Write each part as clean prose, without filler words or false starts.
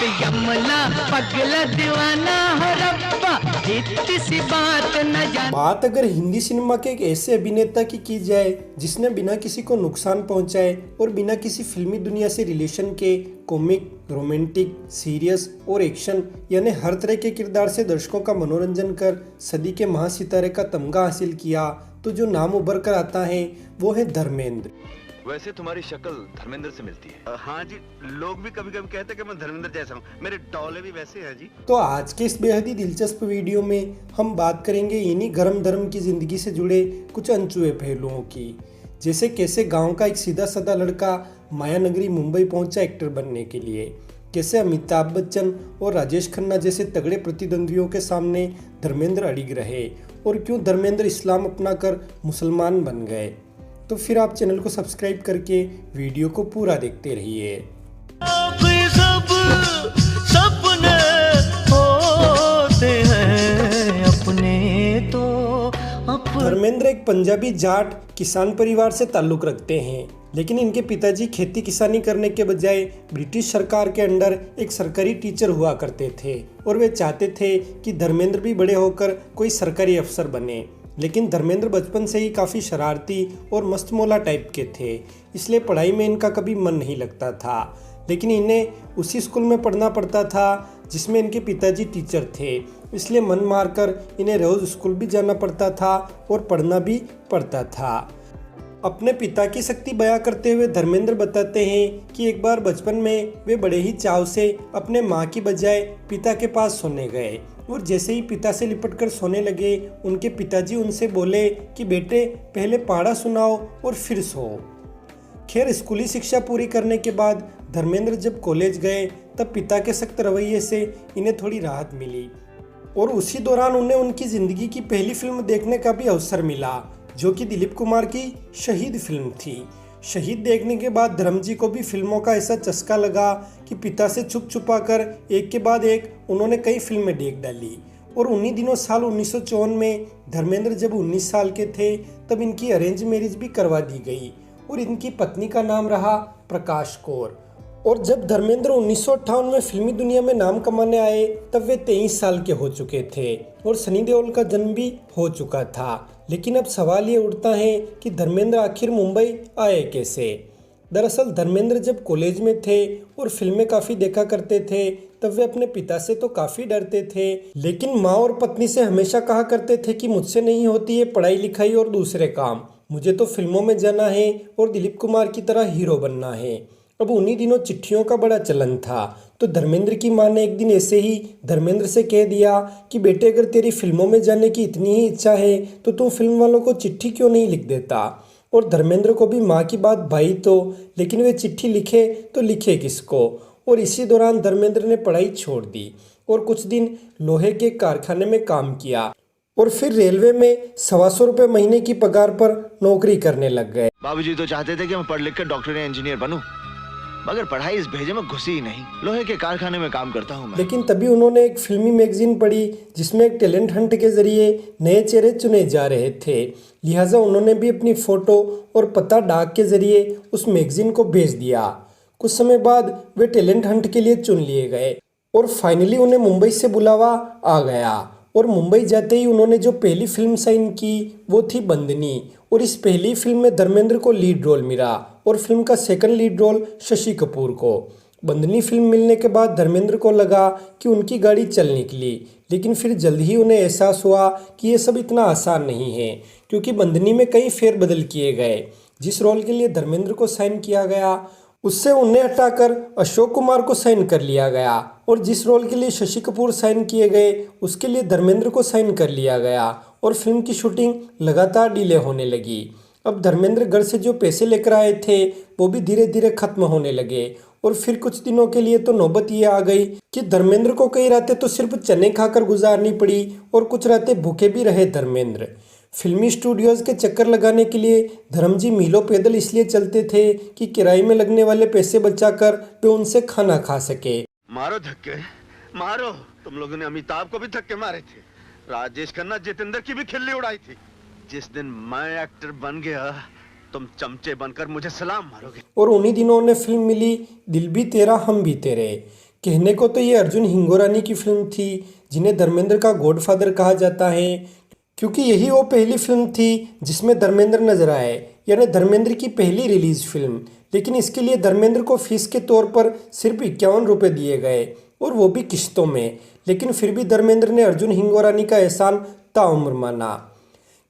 यमला पगला दीवाना हो रब्बा, इतनी सी बात न जान। बात अगर हिंदी सिनेमा के एक ऐसे अभिनेता की जाए जिसने बिना किसी को नुकसान पहुंचाए और बिना किसी फिल्मी दुनिया से रिलेशन के कॉमिक, रोमांटिक, सीरियस और एक्शन यानी हर तरह के किरदार से दर्शकों का मनोरंजन कर सदी के महासितारे का तमगा हासिल किया, तो जो नाम उभर कर आता है वो है धर्मेंद्र। वैसे तुम्हारी शक्ल धर्मेंद्र से मिलती है। हाँ जी, लोग भी कभी कभी कहते हैं कि मैं धर्मेंद्र जैसा हूँ, मेरे डौले भी वैसे हैं जी। तो आज के इस बेहद ही दिलचस्प वीडियो में हम बात करेंगे इन्हीं गरम धर्म की जिंदगी से जुड़े कुछ अनछुए पहलुओं की, जैसे कैसे गांव का एक सीधा साधा लड़का मायानगरी मुंबई पहुंचा एक्टर बनने के लिए, कैसे अमिताभ बच्चन और राजेश खन्ना जैसे तगड़े प्रतिद्वंद्वियों के सामने धर्मेंद्र अड़िग रहे और क्यों धर्मेंद्र इस्लाम अपनाकर मुसलमान बन गए। तो फिर आप चैनल को सब्सक्राइब करके वीडियो को पूरा देखते रहिए। सपने होते हैं अपने तो धर्मेंद्र एक पंजाबी जाट किसान परिवार से ताल्लुक रखते हैं, लेकिन इनके पिताजी खेती किसानी करने के बजाय ब्रिटिश सरकार के अंडर एक सरकारी टीचर हुआ करते थे और वे चाहते थे कि धर्मेंद्र भी बड़े होकर कोई सरकारी अफसर बने। लेकिन धर्मेंद्र बचपन से ही काफ़ी शरारती और मस्तमौला टाइप के थे, इसलिए पढ़ाई में इनका कभी मन नहीं लगता था। लेकिन इन्हें उसी स्कूल में पढ़ना पड़ता था जिसमें इनके पिताजी टीचर थे, इसलिए मन मारकर इन्हें रोज़ स्कूल भी जाना पड़ता था और पढ़ना भी पड़ता था। अपने पिता की शक्ति बयां करते हुए धर्मेंद्र बताते हैं कि एक बार बचपन में वे बड़े ही चाव से अपने माँ की बजाय पिता के पास सोने गए और जैसे ही पिता से लिपटकर सोने लगे, उनके पिताजी उनसे बोले कि बेटे पहले पहाड़ा सुनाओ और फिर सो। खैर, स्कूली शिक्षा पूरी करने के बाद धर्मेंद्र जब कॉलेज गए तब पिता के सख्त रवैये से इन्हें थोड़ी राहत मिली और उसी दौरान उन्हें उनकी ज़िंदगी की पहली फिल्म देखने का भी अवसर मिला, जो कि दिलीप कुमार की शहीद फिल्म थी। शहीद देखने के बाद धर्म जी को भी फिल्मों का ऐसा चस्का लगा कि पिता से छुप छुपा कर एक के बाद एक उन्होंने कई फिल्में देख डाली और उन्हीं दिनों साल 1954 में धर्मेंद्र जब 19 साल के थे तब इनकी अरेंज मैरिज भी करवा दी गई और इनकी पत्नी का नाम रहा प्रकाश कौर। और जब धर्मेंद्र 1958 में फिल्मी दुनिया में नाम कमाने आए तब वे 23 साल के हो चुके थे और सनी देओल का जन्म भी हो चुका था। लेकिन अब सवाल ये उठता है कि धर्मेंद्र आखिर मुंबई आए कैसे। दरअसल धर्मेंद्र जब कॉलेज में थे और फिल्में काफ़ी देखा करते थे तब वे अपने पिता से तो काफ़ी डरते थे, लेकिन माँ और पत्नी से हमेशा कहा करते थे कि मुझसे नहीं होती है पढ़ाई लिखाई और दूसरे काम, मुझे तो फिल्मों में जाना है और दिलीप कुमार की तरह हीरो बनना है। अब उन्हीं दिनों चिट्ठियों का बड़ा चलन था, तो धर्मेंद्र की मां ने एक दिन ऐसे ही धर्मेंद्र से कह दिया कि बेटे अगर तेरी फिल्मों में जाने की इतनी ही इच्छा है तो तू फिल्म वालों को चिट्ठी क्यों नहीं लिख देता। और धर्मेंद्र को भी मां की बात भाई तो, लेकिन वे चिट्ठी लिखे तो लिखे किसको। और इसी दौरान धर्मेंद्र ने पढ़ाई छोड़ दी और कुछ दिन लोहे के कारखाने में काम किया और फिर रेलवे में 125 रुपये महीने की पगार पर नौकरी करने लग गए। बाबूजी तो चाहते थे कि मैं पढ़ लिख कर डॉक्टर या इंजीनियर बनूं, मगर पढ़ाई इस भेजे में घुसी ही नहीं। लोहे के कारखाने में काम करता हूँ मैं। लेकिन तभी उन्होंने एक फिल्मी मैगजीन पढ़ी जिसमें एक टैलेंट हंट के जरिए नए चेहरे चुने जा रहे थे, लिहाजा उन्होंने भी अपनी फोटो और पता डाक के जरिए उस मैगजीन को भेज दिया। कुछ समय बाद वे टैलेंट हंट के लिए चुन लिए गए और फाइनली उन्हें मुंबई से बुलावा आ गया और मुंबई जाते ही उन्होंने जो पहली फिल्म साइन की वो थी बंदनी और इस पहली फिल्म में धर्मेंद्र को लीड रोल मिला और फिल्म का second lead role Shashi Kapoor को। बंदनी फिल्म मिलने के बाद धर्मेंद्र को लगा कि उनकी गाड़ी चल निकली, लेकिन फिर जल्द ही उन्हें एहसास हुआ कि ये सब इतना आसान नहीं है, क्योंकि बंदनी में कई फेरबदल किए गए। जिस रोल के लिए धर्मेंद्र को साइन किया गया उससे उन्हें हटाकर अशोक कुमार को साइन कर लिया गया और जिस रोल के लिए शशि कपूर साइन किए गए उसके लिए धर्मेंद्र को साइन कर लिया गया और फिल्म की शूटिंग लगातार डिले होने लगी। अब धर्मेंद्र घर से जो पैसे लेकर आए थे वो भी धीरे धीरे खत्म होने लगे और फिर कुछ दिनों के लिए तो नौबत ये आ गई कि धर्मेंद्र को कई रातें तो सिर्फ चने खाकर गुजारनी पड़ी और कुछ रातें भूखे भी रहे धर्मेंद्र। फिल्मी स्टूडियोज के चक्कर लगाने के लिए धर्मजी मीलों पैदल इसलिए चलते थे कि किराए में लगने वाले पैसे बचाकर वे उनसे खाना खा सके। मारो धक्के मारो, तुम लोगों ने अमिताभ को भी धक्के मारे थे, राजेश खन्ना जितेंद्र की भी खिल्ली उड़ाई थी। जिस दिन मैं एक्टर बन गया तुम चमचे बनकर मुझे सलाम मारोगे। और उन्हीं दिनों उन्हें फिल्म मिली दिल भी तेरा हम भी तेरे। कहने को तो ये अर्जुन हिंगोरानी की फिल्म थी, जिन्हें धर्मेंद्र का गॉडफादर कहा जाता है, क्योंकि यही वो पहली फिल्म थी जिसमें धर्मेंद्र नजर आए, यानी धर्मेंद्र की पहली रिलीज फिल्म। लेकिन इसके लिए धर्मेंद्र को फीस के तौर पर सिर्फ 51 रुपये दिए गए, और वो भी किश्तों में। लेकिन फिर भी धर्मेंद्र ने अर्जुन हिंगोरानी का एहसान ताउम्र माना।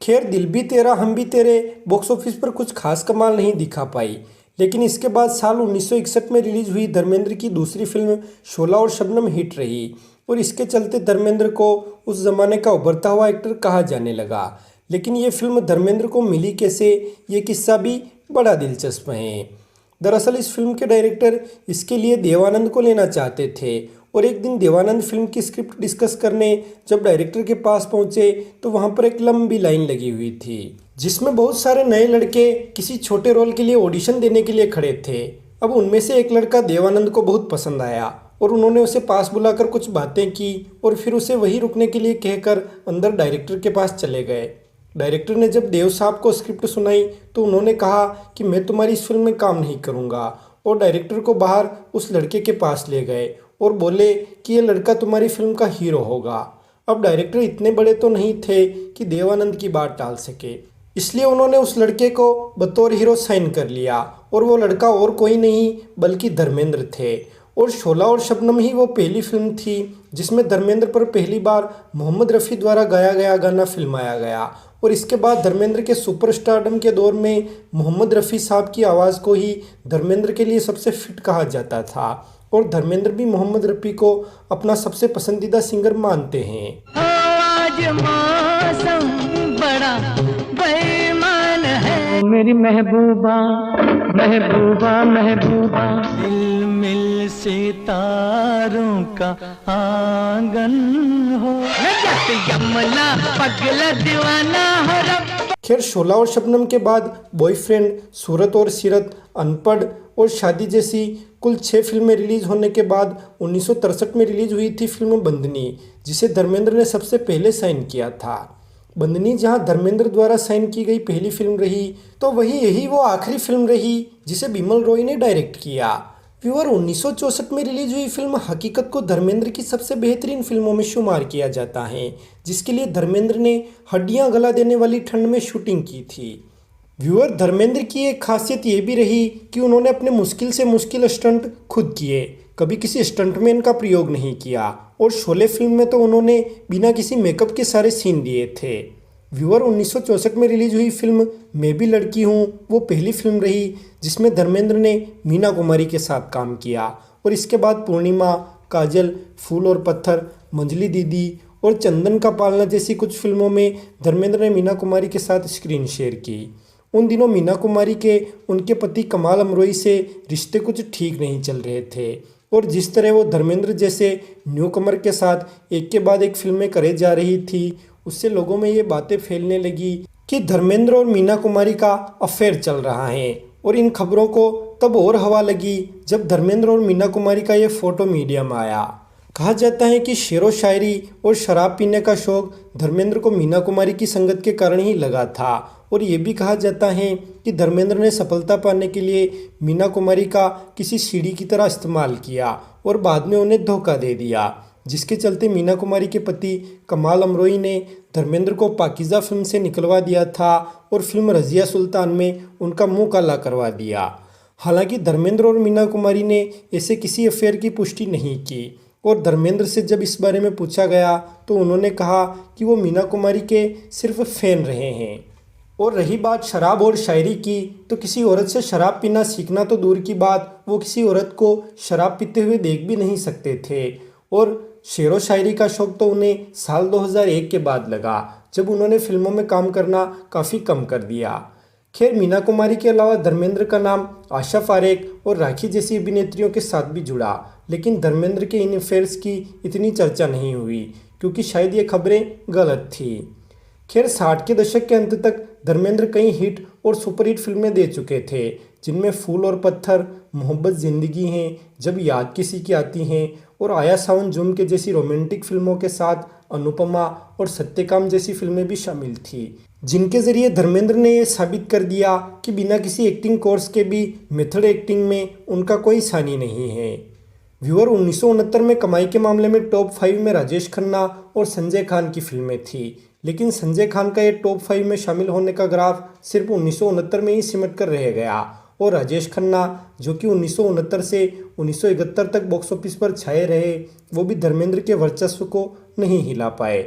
खैर, दिल भी तेरा हम भी तेरे बॉक्स ऑफिस पर कुछ खास कमाल नहीं दिखा पाई, लेकिन इसके बाद साल 1961 में रिलीज हुई धर्मेंद्र की दूसरी फिल्म शोला और शबनम हिट रही, और इसके चलते धर्मेंद्र को उस जमाने का उभरता हुआ एक्टर कहा जाने लगा। लेकिन ये फिल्म धर्मेंद्र को मिली कैसे, ये किस्सा भी बड़ा दिलचस्प है। दरअसल इस फिल्म के डायरेक्टर इसके लिए देवानंद को लेना चाहते थे, और एक दिन देवानंद फिल्म की स्क्रिप्ट डिस्कस करने जब डायरेक्टर के पास पहुंचे तो वहां पर एक लंबी लाइन लगी हुई थी, जिसमें बहुत सारे नए लड़के किसी छोटे रोल के लिए ऑडिशन देने के लिए खड़े थे। अब उनमें से एक लड़का देवानंद को बहुत पसंद आया, और उन्होंने उसे पास बुलाकर कुछ बातें की, और फिर उसे वहीं रुकने के लिए कहकर अंदर डायरेक्टर के पास चले गए। डायरेक्टर ने जब देव साहब को स्क्रिप्ट सुनाई तो उन्होंने कहा कि मैं तुम्हारी इस फिल्म में काम नहीं करूँगा, और डायरेक्टर को बाहर उस लड़के के पास ले गए और बोले कि ये लड़का तुम्हारी फिल्म का हीरो होगा। अब डायरेक्टर इतने बड़े तो नहीं थे कि देवानंद की बात टाल सके, इसलिए उन्होंने उस लड़के को बतौर हीरो साइन कर लिया, और वो लड़का और कोई नहीं बल्कि धर्मेंद्र थे। और शोला और शबनम ही वो पहली फिल्म थी जिसमें धर्मेंद्र पर पहली बार मोहम्मद रफ़ी द्वारा गाया गया गाना फिल्माया गया, और इसके बाद धर्मेंद्र के सुपरस्टारडम के दौर में मोहम्मद रफ़ी साहब की आवाज़ को ही धर्मेंद्र के लिए सबसे फिट कहा जाता था, और धर्मेंद्र भी मोहम्मद रफ़ी को अपना सबसे पसंदीदा सिंगर मानते हैं। आज मौसम बड़ा बेईमान है, मेरी महबूबा महबूबा महबूबा, दिल मिल सितारों का आंगन हो, यमला पगला दीवाना हो रब्बा। खैर, शोला और शबनम के बाद बॉयफ्रेंड, सूरत और सीरत, अनपढ़ और शादी जैसी कुल 6 फिल्में रिलीज होने के बाद 1963 में रिलीज हुई थी फिल्म बंदनी, जिसे धर्मेंद्र ने सबसे पहले साइन किया था। बंदनी जहां धर्मेंद्र द्वारा साइन की गई पहली फिल्म रही, तो वहीं यही वो आखिरी फिल्म रही जिसे बिमल रॉय ने डायरेक्ट किया। व्यूअर, 1964 में रिलीज हुई फिल्म हकीकत को धर्मेंद्र की सबसे बेहतरीन फिल्मों में शुमार किया जाता है, जिसके लिए धर्मेंद्र ने हड्डियां गला देने वाली ठंड में शूटिंग की थी। व्यूअर, धर्मेंद्र की एक खासियत ये भी रही कि उन्होंने अपने मुश्किल से मुश्किल स्टंट खुद किए, कभी किसी स्टंटमैन का प्रयोग नहीं किया, और शोले फिल्म में तो उन्होंने बिना किसी मेकअप के सारे सीन दिए थे। व्यूअर, 1964 में रिलीज हुई फिल्म मैं भी लड़की हूँ वो पहली फिल्म रही जिसमें धर्मेंद्र ने मीना कुमारी के साथ काम किया, और इसके बाद पूर्णिमा, काजल, फूल और पत्थर, मंजली दीदी और चंदन का पालना जैसी कुछ फिल्मों में धर्मेंद्र ने मीना कुमारी के साथ स्क्रीन शेयर की। उन दिनों मीना कुमारी के उनके पति कमाल अमरोही से रिश्ते कुछ ठीक नहीं चल रहे थे, और जिस तरह वो धर्मेंद्र जैसे न्यूकमर के साथ एक के बाद एक फिल्में करे जा रही थी, उससे लोगों में ये बातें फैलने लगी कि धर्मेंद्र और मीना कुमारी का अफेयर चल रहा है। और इन खबरों को तब और हवा लगी जब धर्मेंद्र और मीना कुमारी का ये फोटो मीडिया में आया। कहा जाता है कि शेरो शायरी और शराब पीने का शौक धर्मेंद्र को मीना कुमारी की संगत के कारण ही लगा था, और ये भी कहा जाता है कि धर्मेंद्र ने सफलता पाने के लिए मीना कुमारी का किसी सीढ़ी की तरह इस्तेमाल किया और बाद में उन्हें धोखा दे दिया, जिसके चलते मीना कुमारी के पति कमाल अमरोही ने धर्मेंद्र को पाकीज़ा फिल्म से निकलवा दिया था और फिल्म रज़िया सुल्तान में उनका मुंह काला करवा दिया। हालांकि धर्मेंद्र और मीना कुमारी ने ऐसे किसी अफेयर की पुष्टि नहीं की, और धर्मेंद्र से जब इस बारे में पूछा गया तो उन्होंने कहा कि वो मीना कुमारी के सिर्फ फैन रहे हैं। और रही बात शराब और शायरी की, तो किसी औरत से शराब पीना सीखना तो दूर की बात, वो किसी औरत को शराब पीते हुए देख भी नहीं सकते थे। और शेरो शायरी का शौक तो उन्हें साल 2001 के बाद लगा, जब उन्होंने फिल्मों में काम करना काफ़ी कम कर दिया। खैर, मीना कुमारी के अलावा धर्मेंद्र का नाम आशा फारेक और राखी जैसी अभिनेत्रियों के साथ भी जुड़ा, लेकिन धर्मेंद्र के इन अफेयर्स की इतनी चर्चा नहीं हुई क्योंकि शायद ये खबरें गलत थी। खैर, 60 के दशक के अंत तक धर्मेंद्र कई हिट और सुपरहिट फिल्में दे चुके थे, जिनमें फूल और पत्थर, मोहब्बत ज़िंदगी है, जब याद किसी की आती हैं और आया सावन जून के जैसी रोमांटिक फिल्मों के साथ अनुपमा और सत्यकाम जैसी फिल्में भी शामिल थी, जिनके ज़रिए धर्मेंद्र ने यह साबित कर दिया कि बिना किसी एक्टिंग कोर्स के भी मेथड एक्टिंग में उनका कोई सानी नहीं है। व्यूअर 1969 में कमाई के मामले में टॉप 5 में राजेश खन्ना और संजय खान की फिल्में थी, लेकिन संजय खान का ये टॉप 5 में शामिल होने का ग्राफ सिर्फ 1969 में ही सिमट कर रह गया और राजेश खन्ना, जो कि 1969 से 1971 तक बॉक्स ऑफिस पर छाए रहे, वो भी धर्मेंद्र के वर्चस्व को नहीं हिला पाए।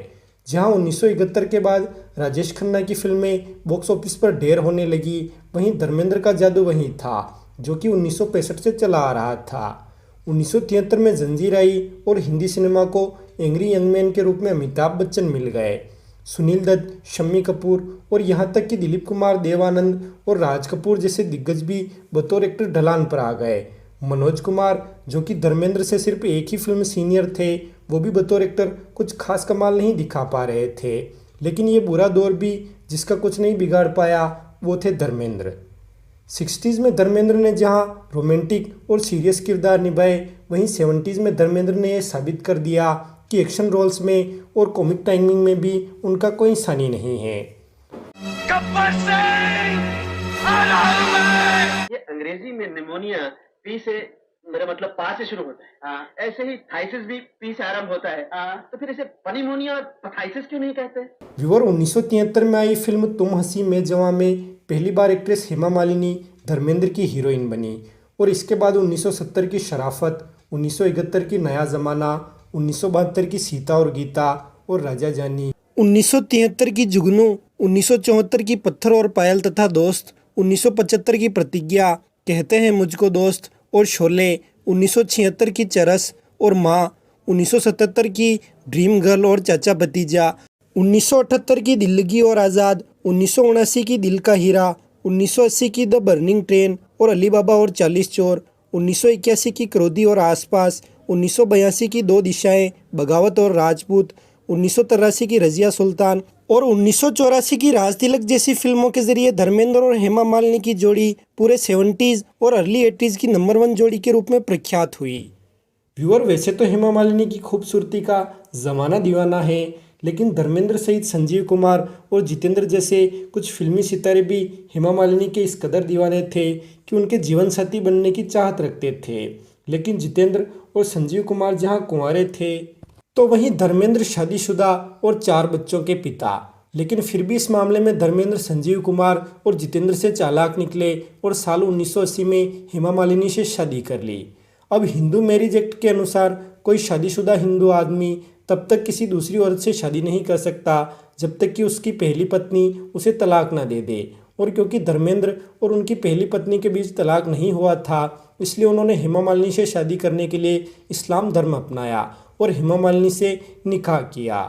जहां 1971 के बाद राजेश खन्ना की फिल्में बॉक्स ऑफिस पर ढेर होने लगी, वहीं धर्मेंद्र का जादू वहीं था जो कि 1965 से चला आ रहा था। 1973 में जंजीर आई और हिंदी सिनेमा को एंग्री यंग मैन के रूप में अमिताभ बच्चन मिल गए। सुनील दत्त, शम्मी कपूर और यहाँ तक कि दिलीप कुमार, देवानंद और राज कपूर जैसे दिग्गज भी बतौर एक्टर ढलान पर आ गए। मनोज कुमार, जो कि धर्मेंद्र से सिर्फ एक ही फिल्म सीनियर थे, वो भी बतौर एक्टर कुछ खास कमाल नहीं दिखा पा रहे थे। लेकिन ये बुरा दौर भी जिसका कुछ नहीं बिगाड़ पाया, वो थे धर्मेंद्र। 60s में धर्मेंद्र ने जहां रोमांटिक और सीरियस किरदार निभाए, वहीं 70s में धर्मेंद्र ने यह साबित कर दिया कि एक्शन रोल्स में और कॉमिक टाइमिंग में भी उनका कोई सानी नहीं है। ये अंग्रेजी में निमोनिया पी से, मेरा मतलब पा से शुरू होता है। ऐसे ही थाइसिस भी पी से आरंभ होता है। तो फिर इसे पनीमोनिया और पथाइसिस क्यों नहीं कहते? व्यूअर 1973 में आई फिल्म तुम हंसी मैं जवां में पहली बार एक्ट्रेस हेमा मालिनी धर्मेंद्र की हीरोइन बनी और इसके बाद 1970 की शराफत, 1971 की नया जमाना, 1972 की सीता और गीता और राजा जानी, 1973 की जुगनू, 1974 की पत्थर और पायल तथा दोस्त, 1975 की प्रतिज्ञा, कहते हैं मुझको दोस्त और शोले, 1976 की चरस और माँ, 1977 की ड्रीम गर्ल और चाचा भतीजा, 1978 की दिल्लगी और आज़ाद, 1979 की दिल का हीरा, 1980 की द बर्निंग ट्रेन और अली बाबा और 40 चोर, 1981 की क्रोधी और आसपास, 1982 की दो दिशाएं, बगावत और राजपूत, 1983 की रजिया सुल्तान और 1984 की राज तिलक जैसी फिल्मों के जरिए धर्मेंद्र और हेमा मालिनी की जोड़ी पूरे 70s और अर्ली 80s की नंबर 1 जोड़ी के रूप में प्रख्यात हुई। व्यूअर, वैसे तो हेमा मालिनी की खूबसूरती का जमाना दीवाना है, लेकिन धर्मेंद्र सहित संजीव कुमार और जितेंद्र जैसे कुछ फिल्मी सितारे भी हेमा मालिनी के इस कदर दीवाने थे कि उनके जीवन साथी बनने की चाहत रखते थे। लेकिन जितेंद्र और संजीव कुमार जहां कुंवारे थे, तो वहीं धर्मेंद्र शादीशुदा और 4 बच्चों के पिता। लेकिन फिर भी इस मामले में धर्मेंद्र संजीव कुमार और जितेंद्र से चालाक निकले और साल 1980 में हेमा मालिनी से शादी कर ली। अब हिंदू मैरिज एक्ट के अनुसार कोई शादीशुदा हिंदू आदमी तब तक किसी दूसरी औरत से शादी नहीं कर सकता जब तक कि उसकी पहली पत्नी उसे तलाक ना दे दे। और क्योंकि धर्मेंद्र और उनकी पहली पत्नी के बीच तलाक नहीं हुआ था, इसलिए उन्होंने हेमा मालिनी से शादी करने के लिए इस्लाम धर्म अपनाया और हेमा मालिनी से निकाह किया।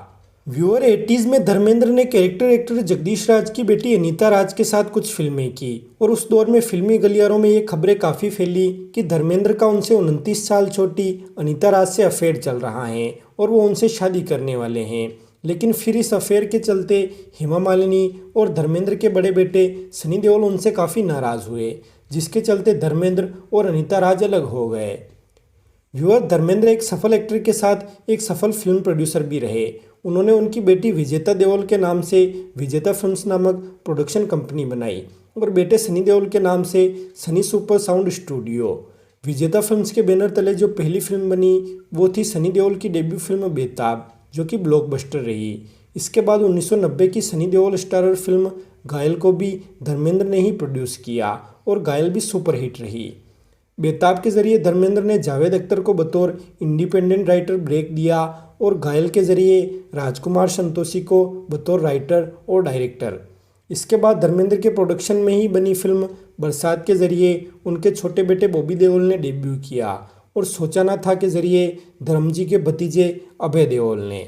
व्यूअर, 80s में धर्मेंद्र ने कैरेक्टर एक्टर जगदीश राज की बेटी अनीता राज के साथ कुछ फिल्में की और उस दौर में फिल्मी गलियारों में ये खबरें काफ़ी फैली कि धर्मेंद्र का उनसे 29 साल छोटी अनीता राज से अफेयर चल रहा है और वो उनसे शादी करने वाले हैं। लेकिन फिर इस अफेयर के चलते हेमा मालिनी और धर्मेंद्र के बड़े बेटे सनी देओल उनसे काफ़ी नाराज़ हुए, जिसके चलते धर्मेंद्र और अनीता राज अलग हो गए। व्यूअर, धर्मेंद्र एक सफल एक्टर के साथ एक सफल फिल्म प्रोड्यूसर भी रहे। उन्होंने उनकी बेटी विजेता देओल के नाम से विजेता फिल्म्स नामक प्रोडक्शन कंपनी बनाई और बेटे सनी देओल के नाम से सनी सुपर साउंड स्टूडियो। विजेता फिल्म्स के बैनर तले जो पहली फिल्म बनी वो थी सनी देओल की डेब्यू फिल्म बेताब, जो कि ब्लॉकबस्टर रही। इसके बाद 1990 की सनी देओल स्टारर फिल्म घायल को भी धर्मेंद्र ने ही प्रोड्यूस किया और घायल भी सुपरहिट रही। बेताब के जरिए धर्मेंद्र ने जावेद अख्तर को बतौर इंडिपेंडेंट राइटर ब्रेक दिया और घायल के जरिए राजकुमार संतोषी को बतौर राइटर और डायरेक्टर। इसके बाद धर्मेंद्र के प्रोडक्शन में ही बनी फिल्म बरसात के जरिए उनके छोटे बेटे बॉबी देओल ने डेब्यू किया और सोचा ना था के जरिए धर्मजी के भतीजे अभय देओल ने।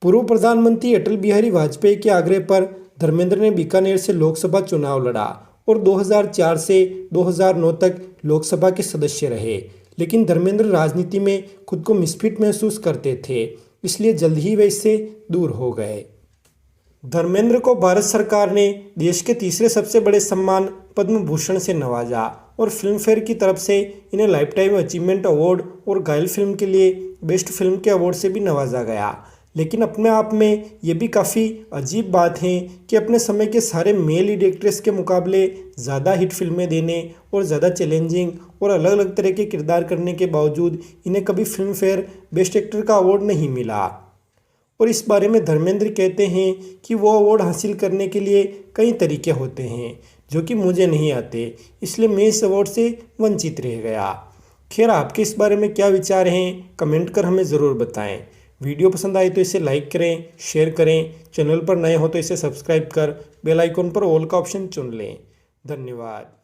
पूर्व प्रधानमंत्री अटल बिहारी वाजपेयी के आग्रह पर धर्मेंद्र ने बीकानेर से लोकसभा चुनाव लड़ा और 2004 से 2009 तक लोकसभा के सदस्य रहे। लेकिन धर्मेंद्र राजनीति में खुद को मिसफिट महसूस करते थे, इसलिए जल्द ही वे इससे दूर हो गए। धर्मेंद्र को भारत सरकार ने देश के तीसरे सबसे बड़े सम्मान पद्म भूषण से नवाजा और फिल्म फेयर की तरफ से इन्हें लाइफ टाइम अचीवमेंट अवार्ड और घायल फिल्म के लिए बेस्ट फिल्म के अवार्ड से भी नवाजा गया। लेकिन अपने आप में ये भी काफ़ी अजीब बात है कि अपने समय के सारे मेल लीड एक्ट्रेस के मुकाबले ज़्यादा हिट फिल्में देने और ज़्यादा चैलेंजिंग और अलग अलग तरह के किरदार करने के बावजूद इन्हें कभी फिल्म फेयर बेस्ट एक्टर का अवार्ड नहीं मिला। और इस बारे में धर्मेंद्र कहते हैं कि वो अवार्ड हासिल करने के लिए कई तरीके होते हैं जो कि मुझे नहीं आते, इसलिए मैं इस अवार्ड से वंचित रह गया। खैर, आपके इस बारे में क्या विचार हैं कमेंट कर हमें ज़रूर बताएं। वीडियो पसंद आए तो इसे लाइक करें, शेयर करें, चैनल पर नए हो तो इसे सब्सक्राइब कर बेल आइकन पर ऑल का ऑप्शन चुन लें। धन्यवाद।